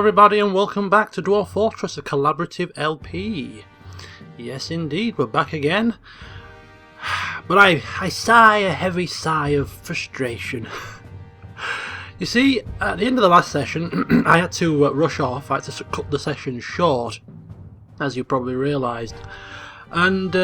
everybody, and welcome back to Dwarf Fortress, a collaborative LP. Yes indeed, we're back again. But I sigh a heavy sigh of frustration. You see, at the end of the last session, I had to rush off. I had to cut the session short, as you probably realised. And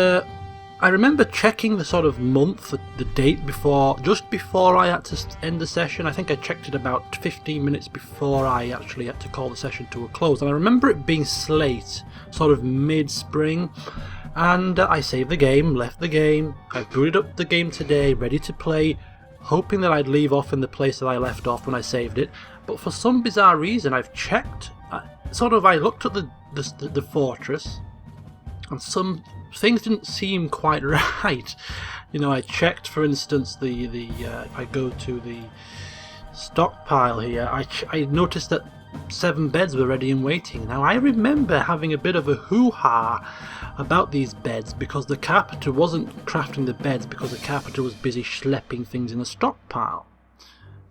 I remember checking the sort of month, the date before, just before I had to end the session. I think I checked it about 15 minutes before I actually had to call the session to a close. And I remember it being Slate, sort of mid-spring. And I saved the game, left the game. I booted up the game today, ready to play, hoping that I'd leave off in the place that I left off when I saved it. But for some bizarre reason, I've checked. I looked at the fortress, and some things didn't seem quite right. You know, I checked, for instance, if I go to the stockpile here, I noticed that 7 beds were ready and waiting. Now, I remember having a bit of a hoo-ha about these beds because the carpenter wasn't crafting the beds because the carpenter was busy schlepping things in the stockpile.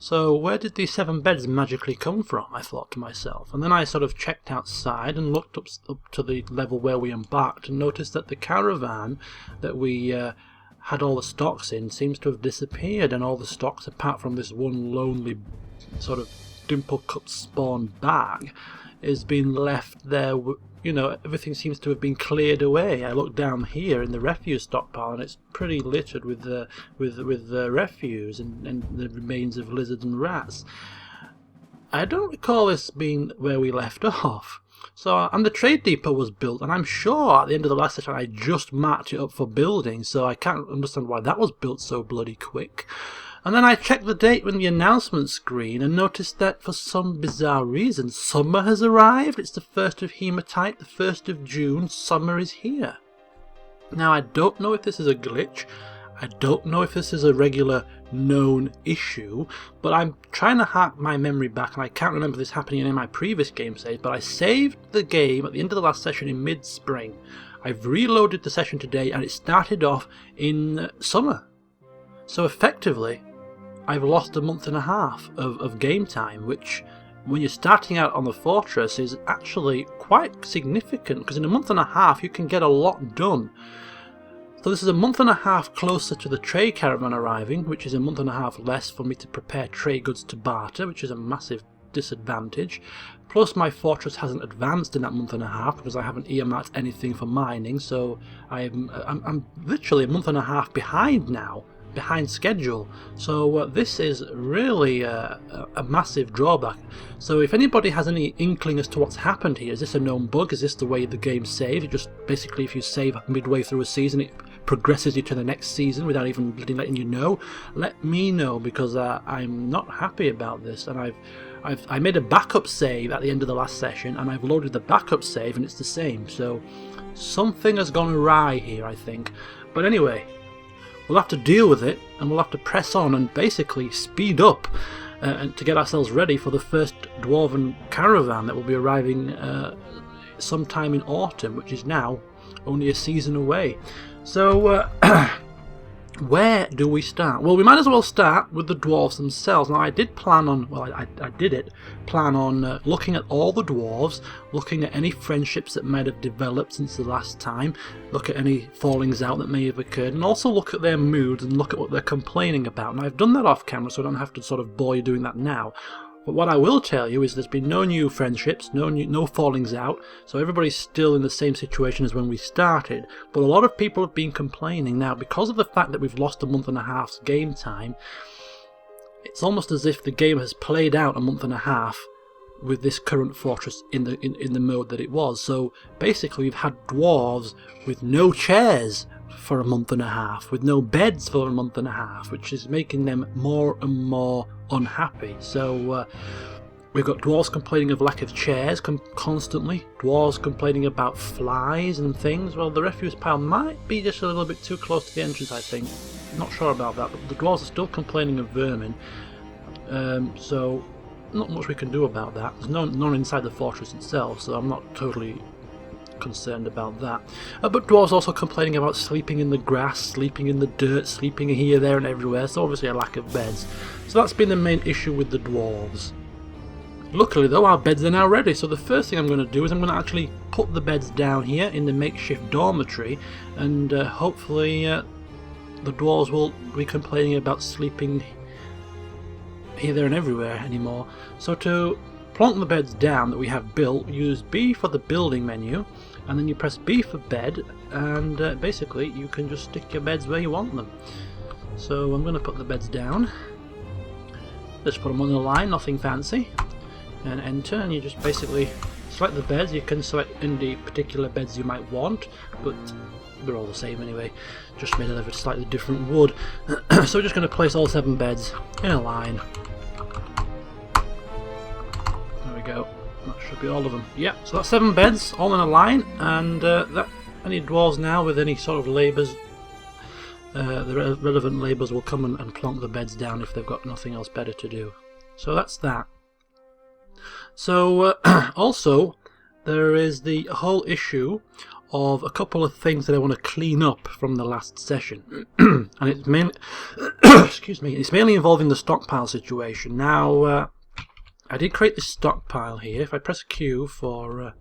So where did these 7 beds magically come from, I thought to myself. And then I sort of checked outside and looked up to the level where we embarked and noticed that the caravan that we had all the stocks in seems to have disappeared, and all the stocks, apart from this one lonely sort of dimple-cut spawn bag, is being left there. You know, everything seems to have been cleared away. I look down here in the refuse stockpile, and it's pretty littered with refuse and the remains of lizards and rats. I don't recall this being where we left off. So, and the trade depot was built, and I'm sure at the end of the last session I just marked it up for building, so I can't understand why that was built so bloody quick. And then I checked the date on the announcement screen and noticed that for some bizarre reason summer has arrived. It's the 1st of Hematite, the 1st of June, summer is here. Now, I don't know if this is a glitch, I don't know if this is a regular known issue, but I'm trying to hack my memory back, and I can't remember this happening in my previous game saves, but I saved the game at the end of the last session in mid-spring. I've reloaded the session today and it started off in summer. So effectively, I've lost a month and a half of game time, which when you're starting out on the fortress is actually quite significant, because in a month and a half you can get a lot done. So this is a month and a half closer to the trade caravan arriving, which is a month and a half less for me to prepare trade goods to barter, which is a massive disadvantage. Plus my fortress hasn't advanced in that month and a half because I haven't earmarked anything for mining, so I'm literally a month and a half behind now. Behind schedule. So this is really a massive drawback. So if anybody has any inkling as to what's happened here, is this a known bug? Is this the way the game saves? It just basically, if you save midway through a season, it progresses you to the next season without even letting you know. Let me know, because I'm not happy about this, and I made a backup save at the end of the last session, and I've loaded the backup save and it's the same. So something has gone awry here, I think. But anyway, we'll have to deal with it, and we'll have to press on and basically speed up to get ourselves ready for the first dwarven caravan that will be arriving sometime in autumn, which is now only a season away. So where do we start? Well, we might as well start with the dwarves themselves. Now, I did plan on, plan on looking at all the dwarves, looking at any friendships that might have developed since the last time, look at any fallings out that may have occurred, and also look at their moods and look at what they're complaining about. And I've done that off camera, so I don't have to sort of bore you doing that now. But what I will tell you is there's been no new friendships, no fallings out, so everybody's still in the same situation as when we started. But a lot of people have been complaining now because of the fact that we've lost a month and a half's game time. It's almost as if the game has played out a month and a half with this current fortress in the mode that it was. So basically we've had dwarves with no chairs for a month and a half, with no beds for a month and a half, which is making them more and more unhappy. So we've got dwarves complaining of lack of chairs constantly, dwarves complaining about flies and things. Well, the refuse pile might be just a little bit too close to the entrance, I think. Not sure about that, but the dwarves are still complaining of vermin. So not much we can do about that. There's none inside the fortress itself, so I'm not totally concerned about that. But dwarves also complaining about sleeping in the grass, sleeping in the dirt, sleeping here, there and everywhere, so obviously a lack of beds. So that's been the main issue with the dwarves. Luckily though, our beds are now ready, so the first thing I'm going to do is I'm going to actually put the beds down here in the makeshift dormitory, and hopefully the dwarves will be complaining about sleeping here, there and everywhere anymore. So to plonk the beds down that we have built, use B for the building menu, and then you press B for bed, and basically you can just stick your beds where you want them. So I'm going to put the beds down, just put them on the line, nothing fancy, and enter, and you just basically select the beds. You can select any particular beds you might want, but they're all the same anyway, just made out of a slightly different wood. So we're just going to place all 7 beds in a line. There we go, that should be all of them. Yeah, so that's 7 beds all in a line, and that any dwarves now with any sort of labours, the relevant labours will come and plonk the beds down if they've got nothing else better to do. So that's that. So also there is the whole issue of a couple of things that I want to clean up from the last session, and it's mainly excuse me, it's mainly involving the stockpile situation. Now I did create this stockpile here. If I press Q for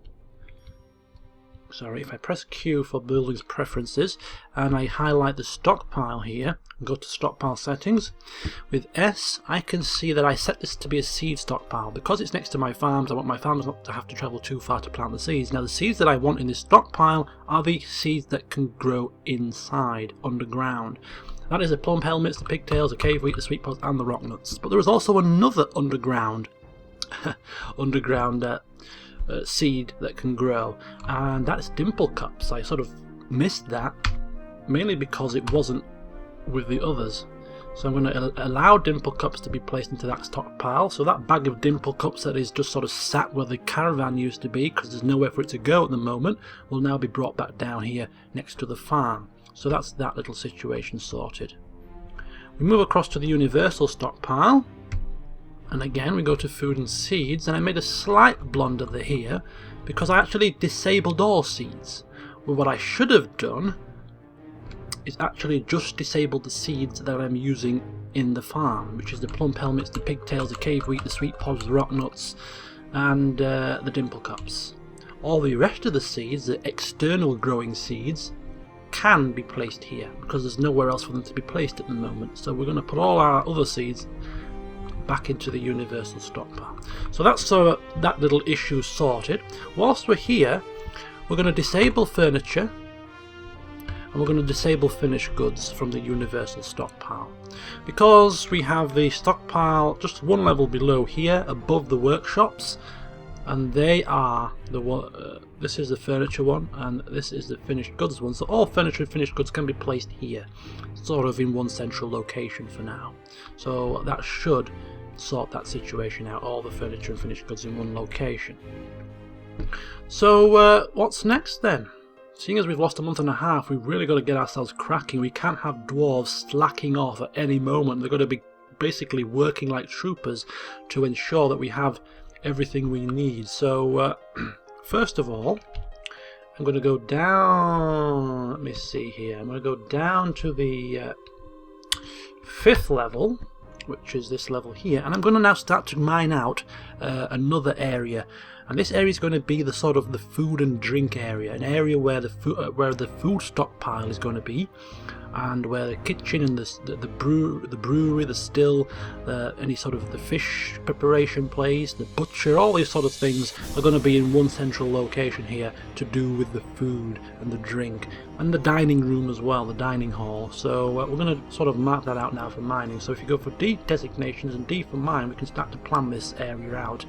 if I press Q for buildings preferences and I highlight the stockpile here and go to stockpile settings, with S I can see that I set this to be a seed stockpile. Because it's next to my farms, I want my farmers not to have to travel too far to plant the seeds. Now the seeds that I want in this stockpile are the seeds that can grow inside, underground. That is the plum helmets, the pigtails, the cave wheat, the sweet pods and the rock nuts. But there is also another underground seed that can grow, and that's dimple cups. I sort of missed that, mainly because it wasn't with the others. So I'm going to allow dimple cups to be placed into that stockpile. So that bag of dimple cups that is just sort of sat where the caravan used to be, because there's nowhere for it to go at the moment, will now be brought back down here next to the farm. So that's that little situation sorted. We move across to the universal stockpile, and again we go to food and seeds, and I made a slight blunder here because I actually disabled all seeds. Well, what I should have done is actually just disabled the seeds that I'm using in the farm, which is the plump helmets, the pigtails, the cave wheat, the sweet pods, the rock nuts and the dimple cups. All the rest of the seeds, the external growing seeds, can be placed here because there's nowhere else for them to be placed at the moment. So we're going to put all our other seeds back into the universal stockpile. So that's that little issue sorted. Whilst we're here, we're going to disable furniture and we're going to disable finished goods from the universal stockpile, because we have the stockpile just one level below here above the workshops, and they are the one. This is the furniture one and this is the finished goods one. So all furniture and finished goods can be placed here, sort of in one central location for now. So that should sort that situation out, all the furniture and finished goods in one location. So what's next then? Seeing as we've lost a month and a half, we've really got to get ourselves cracking. We can't have dwarves slacking off at any moment. They're going to be basically working like troopers to ensure that we have everything we need. So first of all, I'm going to go down, let me see here, I'm going to go down to the 5th level, which is this level here, and I'm going to now start to mine out another area, and this area is going to be the sort of the food and drink area, an area where the food stockpile is going to be, and where the kitchen and the brewery, the still, any sort of the fish preparation place, the butcher, all these sort of things are going to be in one central location here to do with the food and the drink, and the dining room as well, the dining hall. So we're going to sort of mark that out now for mining. So if you go for D designations and D for mine, we can start to plan this area out.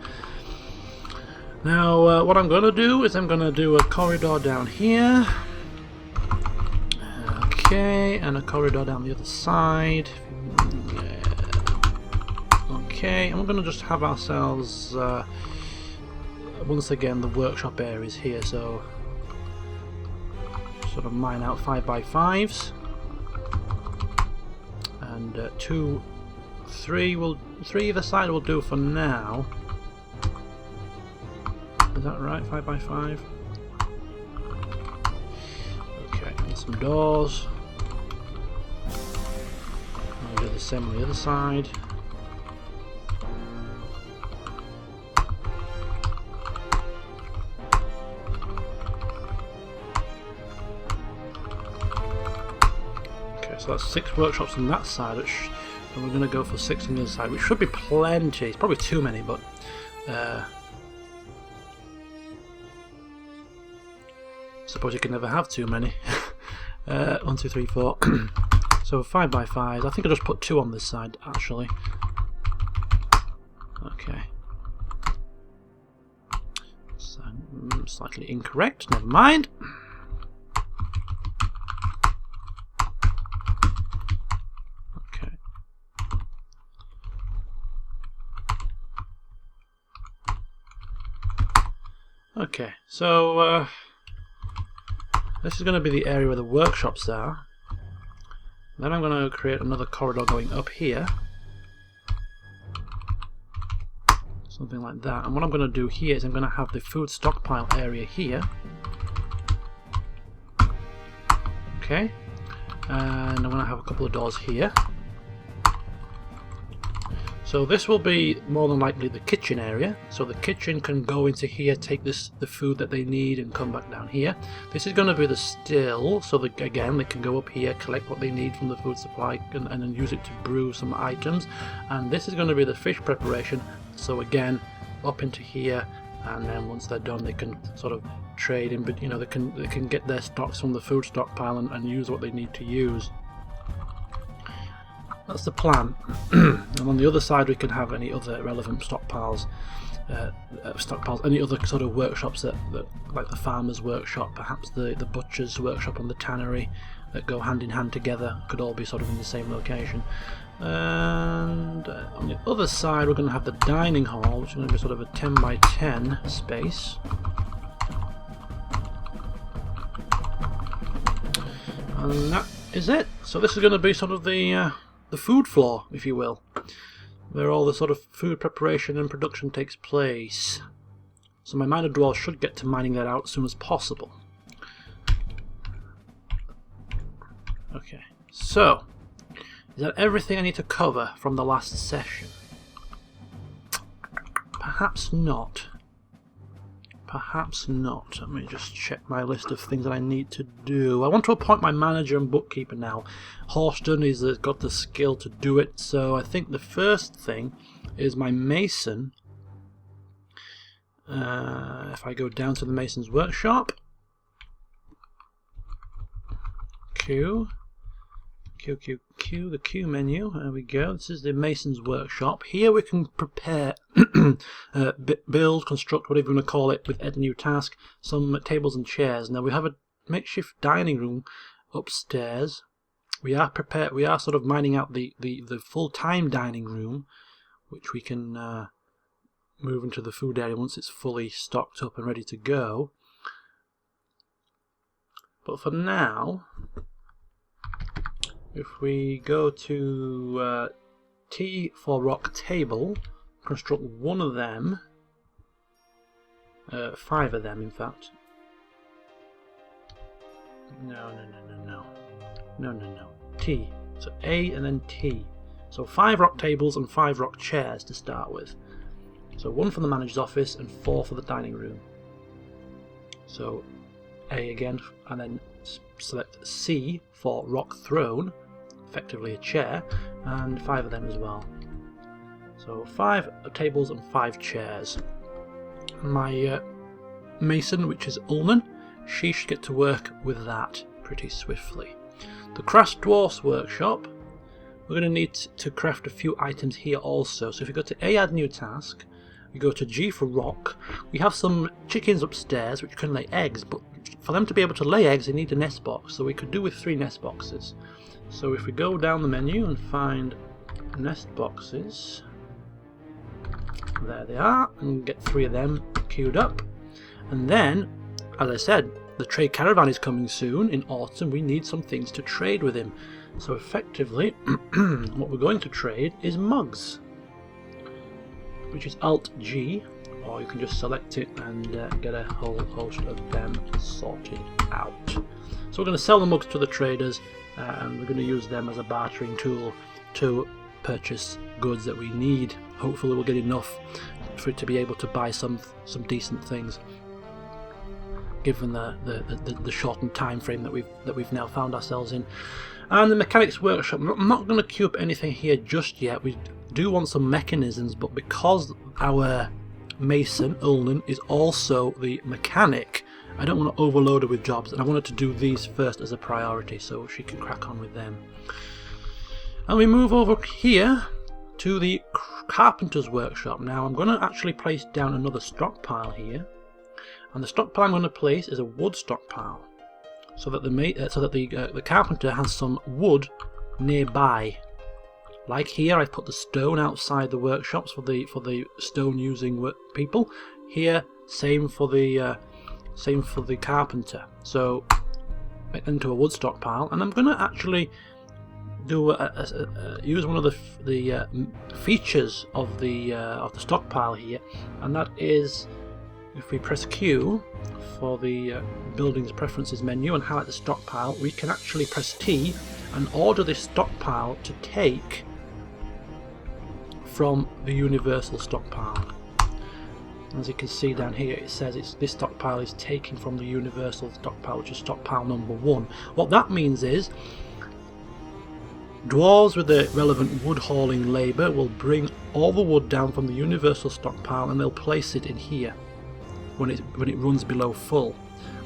Now what I'm going to do is I'm going to do a corridor down here. Okay, and a corridor down the other side. Okay, and we're going to just have ourselves once again the workshop areas here, so sort of mine out 5x5s, and 2, 3 either side will do for now. Is that right? 5x5. Okay, need some doors. I'll do the same on the other side. So that's 6 workshops on that side, and we're going to go for 6 on the other side, which should be plenty. It's probably too many, but I suppose you can never have too many. 1, 2, 3, 4. So 5 by 5. I think I'll just put 2 on this side, actually. Okay. So, slightly incorrect, never mind. Okay. Okay, so this is going to be the area where the workshops are. Then I'm going to create another corridor going up here. Something like that. And what I'm going to do here is I'm going to have the food stockpile area here. Okay. And I'm going to have a couple of doors here. So this will be more than likely the kitchen area. So the kitchen can go into here, take the food that they need and come back down here. This is going to be the still, so again they can go up here, collect what they need from the food supply and then use it to brew some items. And this is going to be the fish preparation. So again, up into here, and then once they're done they can sort of trade in, but you know, they can get their stocks from the food stockpile and use what they need to use. That's the plan. And on the other side we can have any other relevant stockpiles, any other sort of workshops that like the farmer's workshop, perhaps the butcher's workshop and the tannery, that go hand in hand together, could all be sort of in the same location. And on the other side we're going to have the dining hall, which is going to be sort of a 10 by 10 space. And that is it. So this is going to be sort of the food floor, if you will, where all the sort of food preparation and production takes place. So my miner dwarves should get to mining that out as soon as possible. Okay, so is that everything I need to cover from the last session? Perhaps not. Perhaps not. Let me just check my list of things that I need to do. I want to appoint my manager and bookkeeper now. Horston has got the skill to do it, so I think the first thing is my mason. If I go down to the mason's workshop, Q, the Q menu, there we go. This is the mason's workshop. Here we can prepare, build, construct, whatever you want to call it, with add new task, some tables and chairs. Now we have a makeshift dining room upstairs. We are sort of mining out the full-time dining room, which we can move into the food area once it's fully stocked up and ready to go. But for now, if we go to T for rock table, construct one of them, 5 of them in fact. No. T. So A and then T. So 5 rock tables and 5 rock chairs to start with. So 1 for the manager's office and 4 for the dining room. So A again, and then select C for rock throne, effectively a chair, and 5 of them as well. So 5 tables and 5 chairs. My mason, which is Ullman, she should get to work with that pretty swiftly. The Craft Dwarf's workshop, we're going to need to craft a few items here also. So if you go to A, add new task, we go to G for rock. We have some chickens upstairs which can lay eggs, but for them to be able to lay eggs they need a nest box, so we could do with 3 nest boxes. So if we go down the menu and find nest boxes, there they are, and get 3 of them queued up. And then, as I said, the trade caravan is coming soon in autumn. We need some things to trade with him. So effectively, what we're going to trade is mugs, which is Alt G, or you can just select it and get a whole host of them sorted out. So we're going to sell the mugs to the traders, and we're going to use them as a bartering tool to purchase goods that we need. Hopefully we'll get enough for it to be able to buy some decent things, given the shortened time frame that we've now found ourselves in. And the mechanics workshop, I'm not going to queue up anything here just yet. We do want some mechanisms, but because our mason, Ulnan, is also the mechanic, I don't want to overload her with jobs, and I wanted to do these first as a priority so she can crack on with them. And we move over here to the carpenter's workshop. Now I'm going to actually place down another stockpile here, and the stockpile I'm going to place is a wood stockpile, so that the carpenter has some wood nearby. Like here, I put the stone outside the workshops for the stone using people. Here, same for the carpenter. So into a wood stockpile, and I'm going to actually do use one of the features of the stockpile here, and that is if we press Q for the buildings preferences menu and highlight the stockpile, we can actually press T and order this stockpile to take from the universal stockpile. As you can see down here, it says this stockpile is taken from the universal stockpile, which is stockpile number 1. What that means is dwarves with the relevant wood hauling labour will bring all the wood down from the universal stockpile, and they'll place it in here when it runs below full.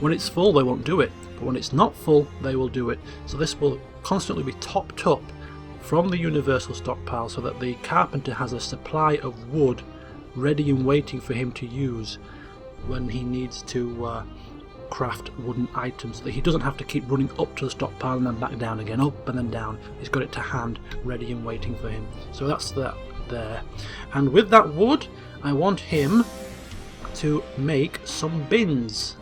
When it's full, they won't do it, but when it's not full, they will do it. So this will constantly be topped up from the universal stockpile, so that the carpenter has a supply of wood ready and waiting for him to use when he needs to craft wooden items, so that he doesn't have to keep running up to the stockpile and then back down again, up and then down. He's got it to hand, ready and waiting for him. So that's that there. And with that wood, I want him to make some bins.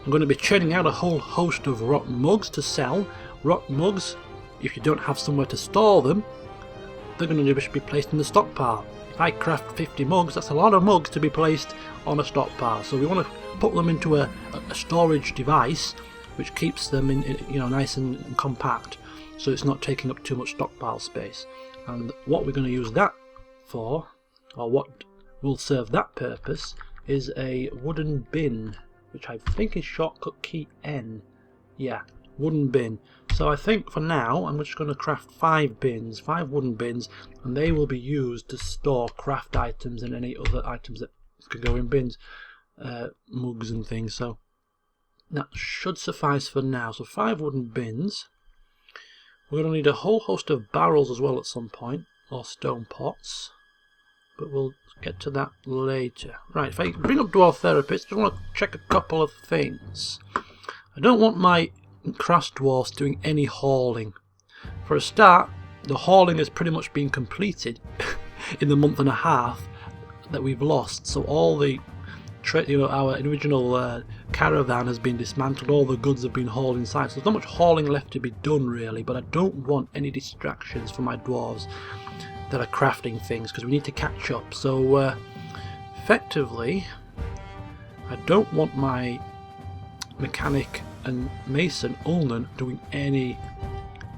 I'm going to be churning out a whole host of rock mugs to sell. Rock mugs, if you don't have somewhere to store them, they're going to be placed in the stockpile. If I craft 50 mugs, that's a lot of mugs to be placed on a stockpile. So we want to put them into a storage device which keeps them in nice and compact, so it's not taking up too much stockpile space. And what we're going to use that for, or what will serve that purpose, is a wooden bin, which I think is shortcut key N. Yeah, wooden bin. So I think for now I'm just going to craft 5 wooden bins, and they will be used to store craft items and any other items that could go in bins, mugs and things. So that should suffice for now. So 5 wooden bins. We're going to need a whole host of barrels as well at some point, or stone pots, but we'll get to that later. Right, if I bring up Dwarf Therapist, I just want to check a couple of things. I don't want my craft dwarfs doing any hauling. For a start, the hauling has pretty much been completed in the month and a half that we've lost. So all the our original caravan has been dismantled, all the goods have been hauled inside, so there's not much hauling left to be done really, but I don't want any distractions for my dwarves that are crafting things, because we need to catch up. So effectively, I don't want my mechanic and mason Ulnan doing any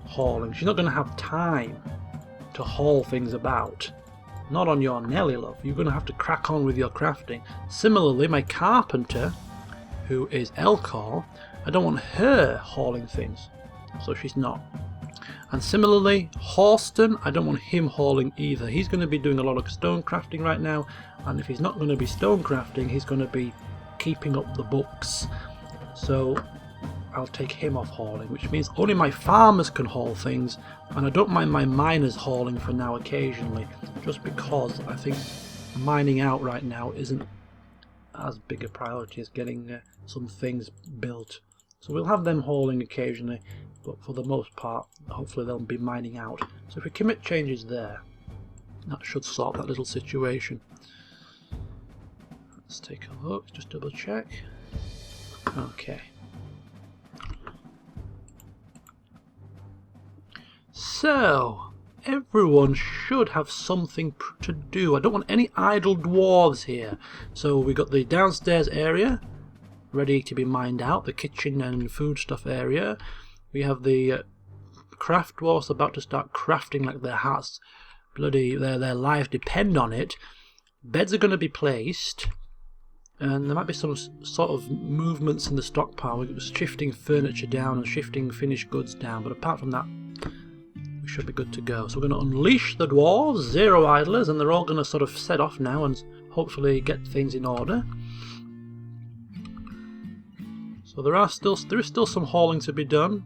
hauling. She's not going to have time to haul things about. Not on your Nelly, love. You're going to have to crack on with your crafting. Similarly, my carpenter, who is Elcor, I don't want her hauling things, so she's not. And similarly, Horston, I don't want him hauling either. He's going to be doing a lot of stone crafting right now, and if he's not going to be stone crafting, he's going to be keeping up the books. So I'll take him off hauling, which means only my farmers can haul things, and I don't mind my miners hauling for now occasionally, just because I think mining out right now isn't as big a priority as getting some things built. So we'll have them hauling occasionally, but for the most part, hopefully they'll be mining out. So if we commit changes there, that should sort that little situation. Let's take a look, just double check. Okay. So, everyone should have something to do. I don't want any idle dwarves here. So we got the downstairs area ready to be mined out, the kitchen and food stuff area. We have the craft dwarves about to start crafting like their hearts, their lives depend on it. Beds are going to be placed, and there might be some sort of movements in the stockpile. We're shifting furniture down and shifting finished goods down, but apart from that, should be good to go. So we're going to unleash the dwarves, 0 idlers, and they're all going to sort of set off now and hopefully get things in order. So there is still some hauling to be done.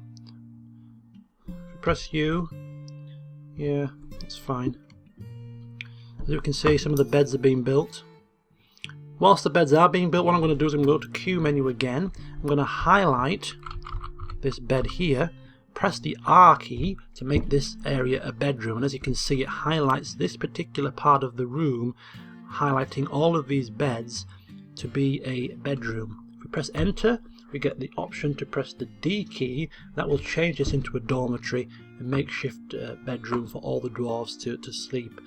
Press U. Yeah, that's fine. As you can see, some of the beds are being built. Whilst the beds are being built, what I'm going to do is I'm going to go to Q menu again. I'm going to highlight this bed here, press the R key to make this area a bedroom, and as you can see, it highlights this particular part of the room, highlighting all of these beds to be a bedroom. If we press enter, we get the option to press the D key. That will change this into a dormitory, a makeshift bedroom for all the dwarves to sleep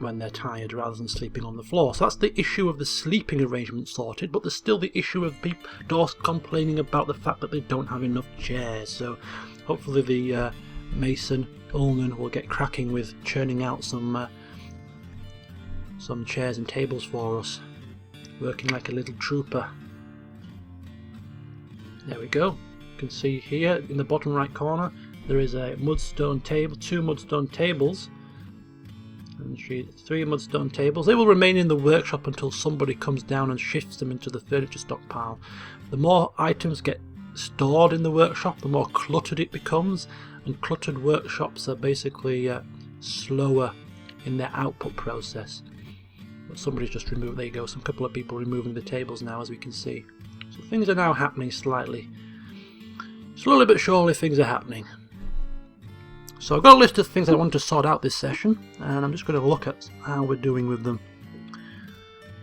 when they're tired rather than sleeping on the floor. So that's the issue of the sleeping arrangement sorted, but there's still the issue of dwarves complaining about the fact that they don't have enough chairs. So hopefully the mason Ulnan will get cracking with churning out some chairs and tables for us, working like a little trooper. There we go. You can see here in the bottom right corner there is a mudstone table, 2 mudstone tables, and 3 mudstone tables. They will remain in the workshop until somebody comes down and shifts them into the furniture stockpile. The more items get stored in the workshop, the more cluttered it becomes, and cluttered workshops are basically slower in their output process. But somebody's just removed, there you go, some couple of people removing the tables now, as we can see. So things are now happening slightly. Slowly but surely things are happening. So I've got a list of things I want to sort out this session, and I'm just going to look at how we're doing with them.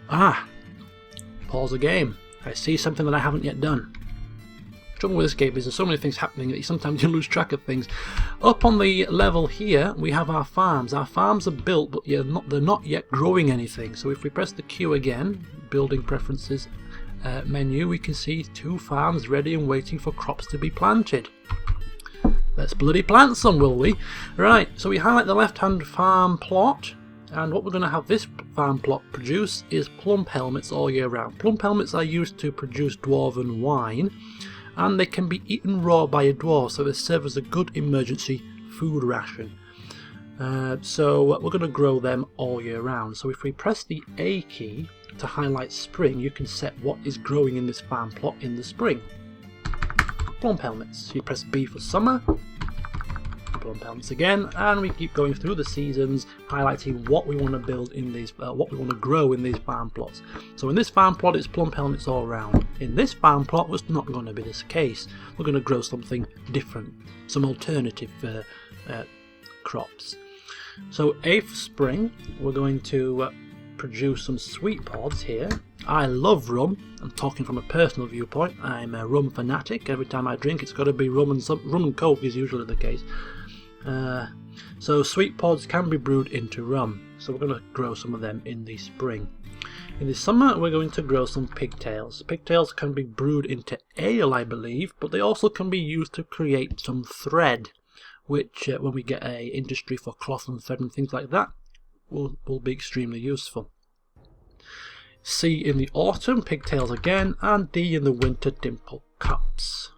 Pause the game. I see something that I haven't yet done. The trouble with this game is there's so many things happening that sometimes you lose track of things. Up on the level here we have our farms. Our farms are built, but they're not yet growing anything. So if we press the Q again, building preferences menu, we can see 2 farms ready and waiting for crops to be planted. Let's bloody plant some, will we? Right, so we highlight the left hand farm plot, and what we're going to have this farm plot produce is plump helmets all year round. Plump helmets are used to produce dwarven wine, and they can be eaten raw by a dwarf, so they serve as a good emergency food ration. So we're going to grow them all year round. So if we press the A key to highlight spring, you can set what is growing in this farm plot in the spring. Plump helmets. So you press B for summer, plump helmets again, and we keep going through the seasons, highlighting what we want to build in these, what we want to grow in these farm plots. So in this farm plot, it's plump helmets all around. In this farm plot, it's not going to be this case. We're going to grow something different, some alternative crops. So A for spring, we're going to produce some sweet pods here. I love rum. I'm talking from a personal viewpoint. I'm a rum fanatic. Every time I drink, it's got to be rum, and rum and coke is usually the case. So sweet pods can be brewed into rum. So we're going to grow some of them in the spring. In the summer, we're going to grow some pigtails. Pigtails can be brewed into ale, I believe, but they also can be used to create some thread, which when we get a industry for cloth and thread and things like that, will be extremely useful. C in the autumn, pigtails again, and D in the winter, dimple cups.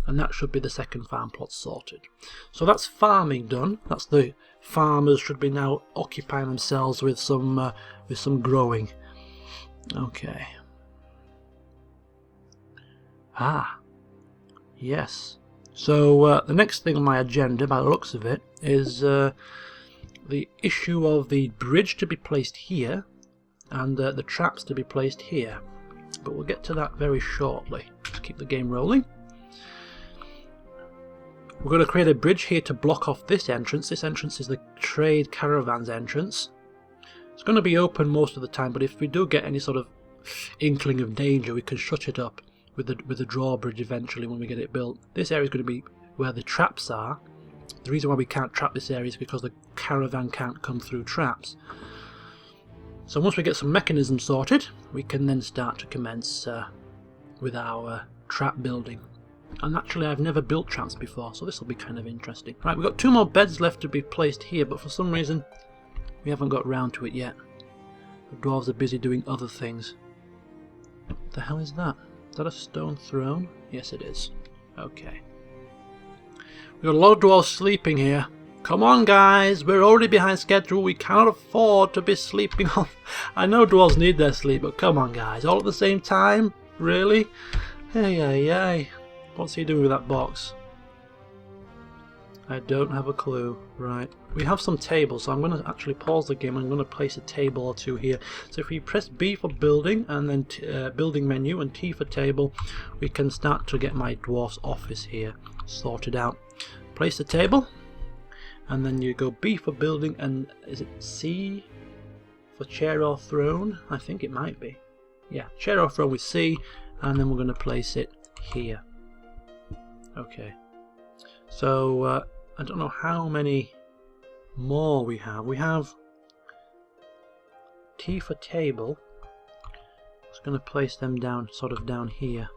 And that should be the second farm plot sorted. So that's farming done. That's the farmers should be now occupying themselves with some growing. Okay. Yes. So the next thing on my agenda, by the looks of it, is the issue of the bridge to be placed here, and the traps to be placed here. But we'll get to that very shortly. Let's keep the game rolling. We're going to create a bridge here to block off this entrance. This entrance is the trade caravan's entrance. It's going to be open most of the time, but if we do get any sort of inkling of danger, we can shut it up with the drawbridge eventually when we get it built. This area is going to be where the traps are. The reason why we can't trap this area is because the caravan can't come through traps. So once we get some mechanisms sorted, we can then start to commence with our trap building. And actually I've never built traps before, so this will be kind of interesting. Right, we've got 2 more beds left to be placed here, but for some reason we haven't got round to it yet. The dwarves are busy doing other things. What the hell is that? Is that a stone throne? Yes it is. Okay. We've got a lot of dwarves sleeping here. Come on, guys, we're already behind schedule. We cannot afford to be sleeping on. I know dwarves need their sleep, but come on, guys, all at the same time? Really? Hey, hey, hey. What's he doing with that box? I don't have a clue. Right. We have some tables, so I'm going to actually pause the game. I'm going to place a table or two here. So if we press B for building, and then building menu, and T for table, we can start to get my dwarf's office here sorted out. Place the table. And then you go B for building, and is it C for chair or throne? I think it might be. Yeah, chair or throne with C, and then we're going to place it here. Okay. So, I don't know how many more we have. We have T for table. Just going to place them down, sort of down here.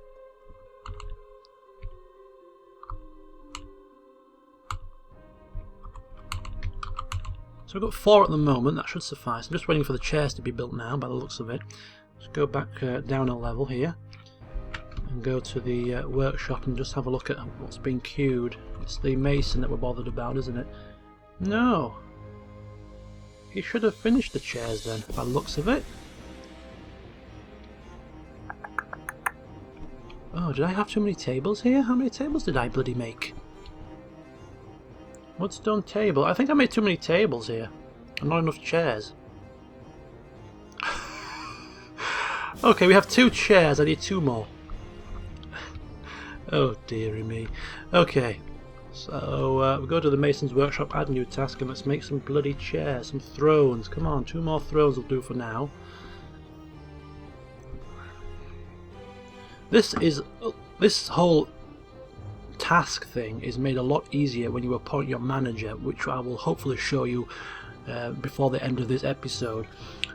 So we've got 4 at the moment, that should suffice. I'm just waiting for the chairs to be built now, by the looks of it. Let's go back down a level here, and go to the workshop and just have a look at what's been queued. It's the mason that we're bothered about, isn't it? No! He should have finished the chairs then, by the looks of it. Oh, did I have too many tables here? How many tables did I bloody make? Woodstone table. I think I made too many tables here. And not enough chairs. Okay, we have 2 chairs. I need 2 more. Oh dearie me. Okay. So we go to the Mason's Workshop, add new task, and let's make some bloody chairs, some thrones. Come on, 2 more thrones will do for now. This whole task thing is made a lot easier when you appoint your manager, which I will hopefully show you before the end of this episode.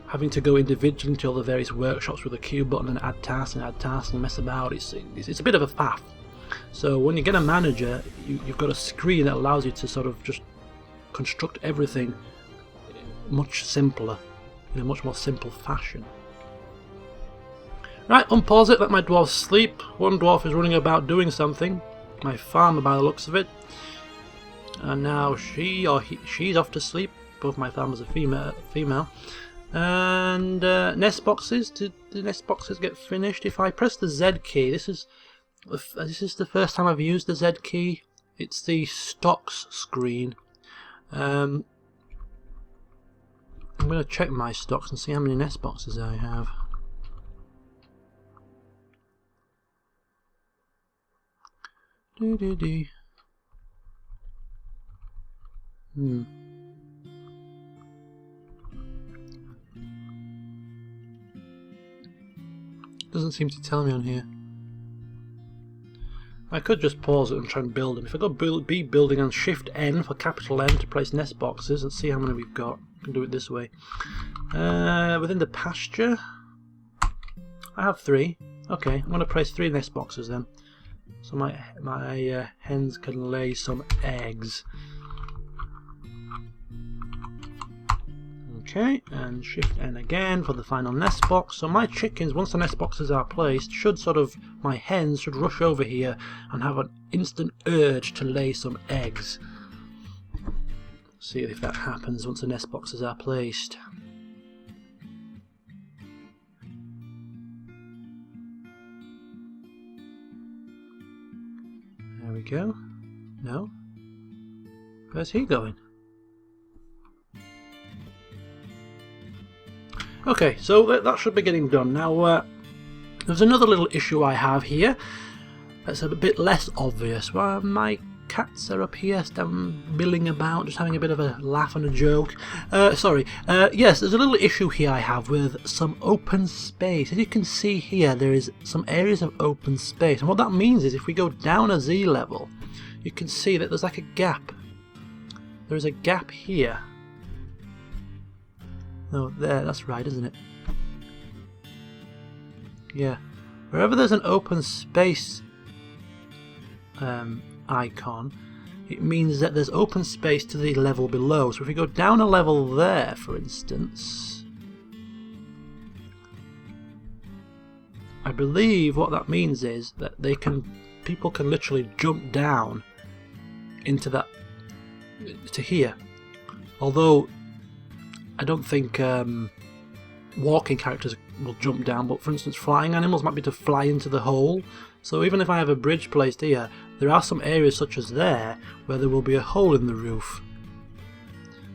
Having to go individually to all the various workshops with a Q button and add tasks and mess about, it's a bit of a faff. So when you get a manager, you've got a screen that allows you to sort of just construct everything much simpler, in a much more simple fashion. Right, unpause it, let my dwarves sleep. One dwarf is running about doing something. My farmer by the looks of it. And now she's off to sleep. Both my farmers are female. And nest boxes. Did the nest boxes get finished? If I press the Z key, this is the first time I've used the Z key. It's the stocks screen. I'm going to check my stocks and see how many nest boxes I have. Doesn't seem to tell me on here. I could just pause it and try and build them. If I go B building and Shift N for capital N to place nest boxes, let's see how many we've got. I can do it this way. Within the pasture, I have 3. Okay, I'm going to place 3 nest boxes then. So my hens can lay some eggs. Okay, and Shift N again for the final nest box. So my chickens, once the nest boxes are placed, my hens should rush over here and have an instant urge to lay some eggs. See if that happens once the nest boxes are placed. There we go. No? Where's he going? Okay, so that should be getting done. Now, there's another little issue I have here that's a bit less obvious. Well, my cats are up here, milling about, just having a bit of a laugh and a joke. Yes, there's a little issue here I have with some open space. As you can see here, there is some areas of open space. And what that means is if we go down a Z level, you can see that there's like a gap. There is a gap here. No, there, that's right, isn't it? Yeah. Wherever there's an open space icon, it means that there's open space to the level below. So if we go down a level there, for instance, I believe what that means is that people can literally jump down into that to here. Although I don't think walking characters will jump down, but for instance flying animals might be to fly into the hole. So even if I have a bridge placed here, there are some areas such as there where there will be a hole in the roof.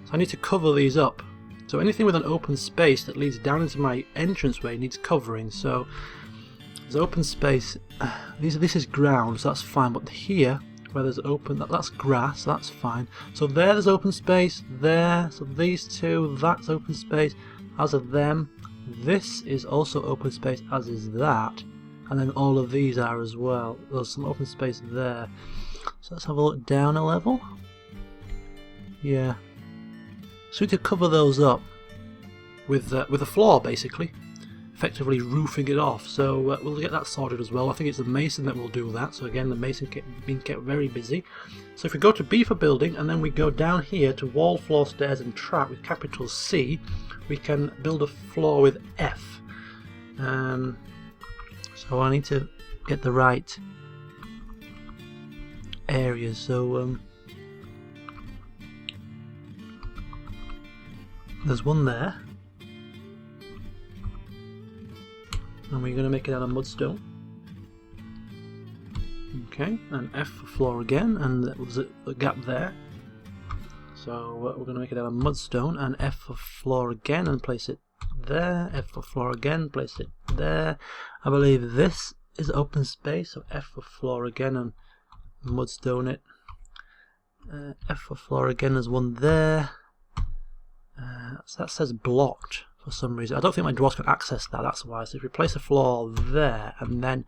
So I need to cover these up. So anything with an open space that leads down into my entranceway needs covering. So there's open space. This is ground, so that's fine. But here, where there's open, that's grass, that's fine. So there's open space, there. So these two, that's open space, as of them. This is also open space, as is that. And then all of these are as well. There's some open space there. So let's have a look down a level. Yeah. So we need to cover those up with a floor, basically, effectively roofing it off. So we'll get that sorted as well. I think it's the mason that will do that. So again, the mason being kept very busy. So if we go to B for building, and then we go down here to wall, floor, stairs, and trap with capital C, we can build a floor with F. So I need to get the right areas. So there's one there, and we're going to make it out of mudstone. Okay, and F for floor again, and there's a gap there. So we're going to make it out of mudstone, and F for floor again, and place it there. F for floor again, place it there. I believe this is open space, so F for floor again, and mudstone it. F for floor again, there's one there. So that says blocked for some reason. I don't think my dwarves can access that, that's why. So if we place a floor there, and then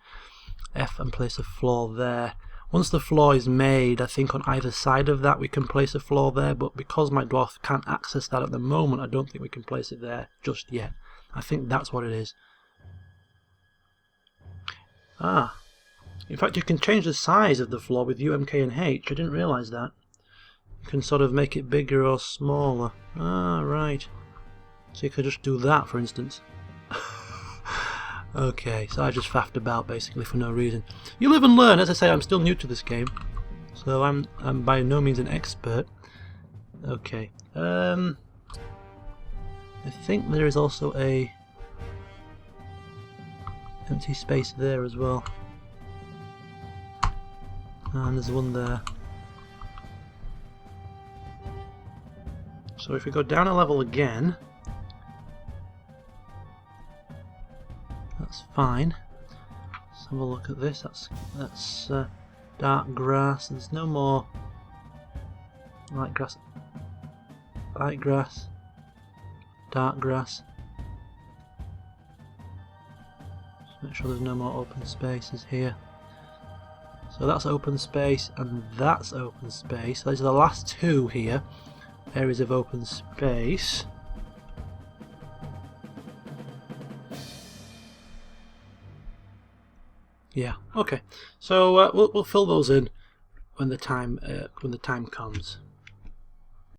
F and place a floor there. Once the floor is made, I think on either side of that we can place a floor there, but because my dwarf can't access that at the moment, I don't think we can place it there just yet. I think that's what it is. Ah, in fact you can change the size of the floor with U, M, K and H. I didn't realise that. You can sort of make it bigger or smaller. Ah, right. So you could just do that, for instance. Okay, so I just faffed about basically for no reason. You live and learn. As I say, I'm still new to this game, so I'm by no means an expert. Okay. I think there is also a empty space there as well, and there's one there. So if we go down a level again, that's fine. Let's have a look at this. That's dark grass. There's no more light grass. Light grass. Dark grass. Just make sure there's no more open spaces here. So that's open space, and that's open space. Those are the last two here. Areas of open space. Yeah. Okay. So we'll fill those in when the time comes.